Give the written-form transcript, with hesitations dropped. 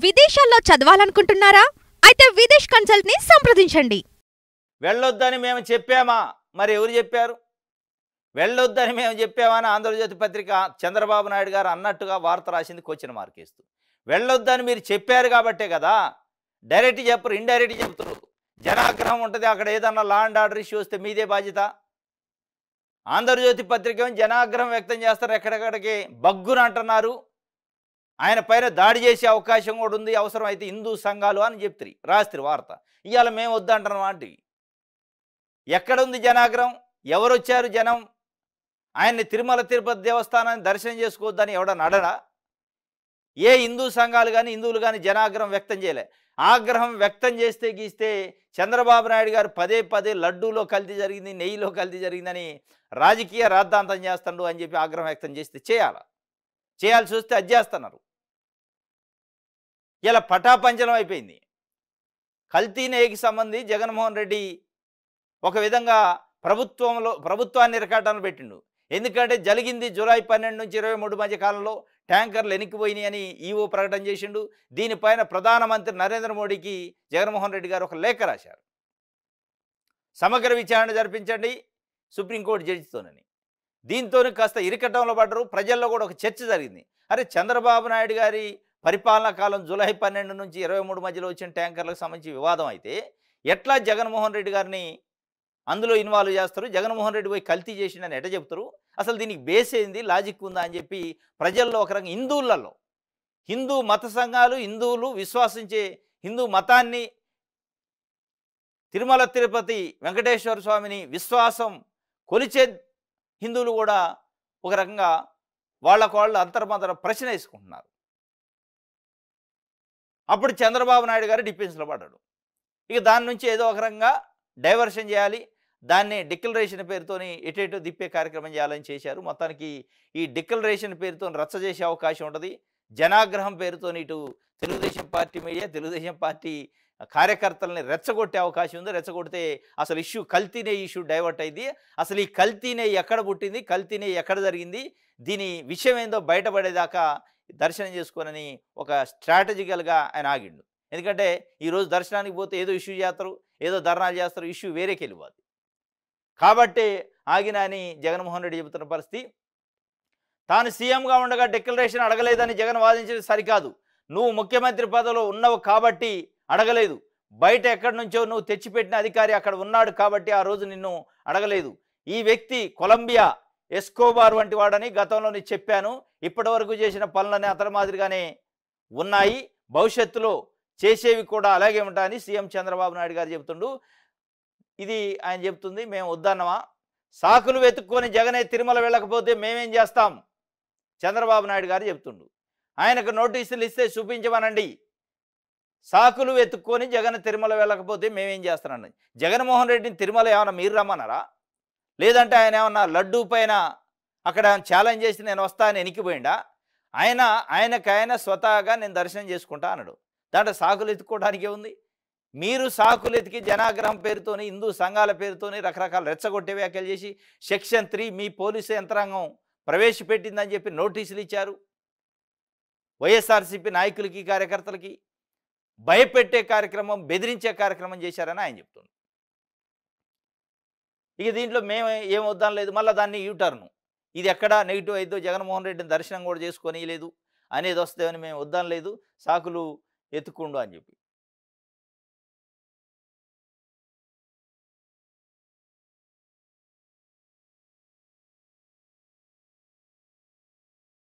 విదేశాల్లో చదవాలనుకుంటున్నారా? అయితే విదేశ్ కన్సల్ట్ ని సంప్రదించండి. వెళ్ళొద్దని మేము చెప్పామా? మరి ఎవరు చెప్పారు? వెళ్ళొద్దని మేము చెప్పామా అని ఆంధ్రజ్యోతి పత్రిక చంద్రబాబు నాయుడు గారు అన్నట్టుగా వార్త రాసింది క్వశ్చన్ మార్క్ వేస్తూ. వెళ్ళొద్దని మీరు చెప్పారు కాబట్టే కదా, డైరెక్ట్ చెప్పరు, ఇండైరెక్ట్ చెప్తారు. జనాగ్రహం ఉంటుంది, అక్కడ ఏదన్నా లా అండ్ ఆర్డర్ ఇష్యూ వస్తే మీదే బాధ్యత. ఆంధ్రజ్యోతి పత్రిక జనాగ్రహం వ్యక్తం చేస్తారు, ఎక్కడెక్కడికి బగ్గున అంటున్నారు, ఆయన పైన దాడి చేసే అవకాశం కూడా ఉంది, అవసరం అయితే హిందూ సంఘాలు అని చెప్తారు, రాస్తారు వార్త. ఇవాళ మేము వద్దంటున్నాం అంటే ఎక్కడుంది జనాగ్రహం? ఎవరు వచ్చారు జనం? ఆయన్ని తిరుమల తిరుపతి దేవస్థానాన్ని దర్శనం చేసుకోవద్దని ఎవడన్నా అడడా? ఏ హిందూ సంఘాలు కానీ హిందువులు కానీ జనాగ్రహం వ్యక్తం చేయలే. ఆగ్రహం వ్యక్తం చేస్తే గీస్తే చంద్రబాబు నాయుడు గారు పదే పదే లడ్డూలో కల్తీ జరిగింది, నెయ్యిలో కల్తీ జరిగిందని రాజకీయ రాద్ధాంతం చేస్తాడు అని చెప్పి ఆగ్రహం వ్యక్తం చేస్తే చేయాల్సి వస్తే అది చేస్తున్నారు. ఇలా పటాపంచలం అయిపోయింది. కల్తీ నెయ్యికి సంబంధించి జగన్మోహన్ రెడ్డి ఒక విధంగా ప్రభుత్వాన్ని ఇరకాటంలో పెట్టిండు. ఎందుకంటే జరిగింది జూలై 12 నుంచి 23 మధ్య కాలంలో ట్యాంకర్లు ఎనికిపోయినాయి అని ఈవో ప్రకటన చేసిండు. దీనిపైన ప్రధానమంత్రి నరేంద్ర మోడీకి జగన్మోహన్ రెడ్డి గారు ఒక లేఖ రాశారు, సమగ్ర విచారణ జరిపించండి సుప్రీంకోర్టు జడ్జితోనని. దీంతో కాస్త ఇరకటంలో పడ్డరు. ప్రజల్లో కూడా ఒక చర్చ జరిగింది. అరే, చంద్రబాబు నాయుడు గారి పరిపాలనా కాలం జూలై 12 నుంచి 23 మధ్యలో వచ్చిన ట్యాంకర్లకు సంబంధించి వివాదం అయితే ఎట్లా జగన్మోహన్ రెడ్డి గారిని అందులో ఇన్వాల్వ్ చేస్తారు? జగన్మోహన్ రెడ్డి పోయి కల్తీ చేసిండని ఎట చెప్తారు? అసలు దీనికి బేస్ ఏంది, లాజిక్ ఉందా అని చెప్పి ప్రజల్లో ఒక రకంగా హిందువులలో, హిందూ మత సంఘాలు, హిందువులు విశ్వాసించే హిందూ మతాన్ని, తిరుమల తిరుపతి వెంకటేశ్వర స్వామిని విశ్వాసం కొలిచే హిందువులు కూడా ఒక రకంగా వాళ్ళకు వాళ్ళు అంతర్మంతర ప్రశ్న వేసుకుంటున్నారు. అప్పుడు చంద్రబాబు నాయుడు గారు డిఫెన్స్లో పడ్డాడు. ఇక దాని నుంచి ఏదో ఒక రకంగా డైవర్షన్ చేయాలి, దాన్ని డిక్లరేషన్ పేరుతోని ఎటు దిప్పే కార్యక్రమం చేయాలని చేశారు. మొత్తానికి ఈ డిక్లరేషన్ పేరుతో రచ్చ చేసే అవకాశం ఉంటుంది. జనాగ్రహం పేరుతో ఇటు Telugu Desam party media, Telugu Desam party కార్యకర్తలని రెచ్చగొట్టే అవకాశం ఉంది. రెచ్చగొడితే అసలు ఇష్యూ కల్తీనే ఇష్యూ డైవర్ట్ అయింది. అసలు ఈ కల్తీనే ఎక్కడ పుట్టింది, కల్తీనే ఎక్కడ జరిగింది, దీని విషయం ఏందో బయటపడేదాకా దర్శనం చేసుకోనని ఒక స్ట్రాటజికల్గా ఆయన ఆగిండు. ఎందుకంటే ఈరోజు దర్శనానికి పోతే ఏదో ఇష్యూ చేస్తారు, ఏదో ధర్నాలు చేస్తారు, ఇష్యూ వేరేకి వెళ్ళిపోద్ది. కాబట్టి ఆగిన అని జగన్మోహన్ రెడ్డి చెబుతున్న పరిస్థితి. తాను సీఎంగా ఉండగా డిక్లరేషన్ అడగలేదని జగన్ వాదించేది సరికాదు. నువ్వు ముఖ్యమంత్రి పదవిలో ఉన్నావు కాబట్టి అడగలేదు. బయట ఎక్కడి నుంచో నువ్వు తెచ్చిపెట్టిన అధికారి అక్కడ ఉన్నాడు కాబట్టి ఆ రోజు నిన్ను అడగలేదు. ఈ వ్యక్తి కొలంబియా ఎస్కోబార్ వంటి వాడని గతంలో నేను చెప్పాను. ఇప్పటి వరకు చేసిన పనులన్నీ అతని మాదిరిగానే ఉన్నాయి, భవిష్యత్తులో చేసేవి కూడా అలాగే ఉంటాయని సీఎం చంద్రబాబు నాయుడు గారు చెబుతుండు. ఇది ఆయన చెప్తుంది. మేము వద్దన్నమా? సాకులు వెతుక్కొని జగనే తిరుమల వెళ్ళకపోతే మేమేం చేస్తాం? చంద్రబాబు నాయుడు గారు చెప్తుండు. ఆయనకు నోటీసులు ఇస్తే చూపించమనండి. సాకులు వెతుక్కొని జగన్ తిరుమల వెళ్ళకపోతే మేమేం చేస్తానండి. జగన్మోహన్ రెడ్డిని తిరుమల ఏమన్నా మీరు రమ్మన్నారా? లేదంటే ఆయన ఏమన్నా లడ్డూ పైన అక్కడ ఛాలెంజ్ చేసి నేను వస్తా అని ఎనికిపోయిండా? ఆయన స్వతహాగా నేను దర్శనం చేసుకుంటా అన్నాడు. దాంట్లో సాకులు ఎత్తుకోవడానికే ఉంది. మీరు సాకులు ఎతికి జనాగ్రహం పేరుతోని, హిందూ సంఘాల పేరుతోని రకరకాల రెచ్చగొట్టే వ్యాఖ్యలు చేసి సెక్షన్ 3 మీ పోలీసు యంత్రాంగం ప్రవేశపెట్టిందని చెప్పి నోటీసులు ఇచ్చారు. వైఎస్ఆర్సీపీ నాయకులకి, కార్యకర్తలకి భయపెట్టే కార్యక్రమం, బెదిరించే కార్యక్రమం చేశారని ఆయన చెప్తుంది. ఇక దీంట్లో మేము ఏం వద్దాం లేదు, మళ్ళీ దాన్ని యూటర్ను, ఇది ఎక్కడ నెగిటివ్ అయిద్దో, జగన్మోహన్ రెడ్డిని దర్శనం కూడా చేసుకొని లేదు అనేది వస్తుందని మేము వద్దాం లేదు, సాకులు ఎత్తుకుండు అని చెప్పి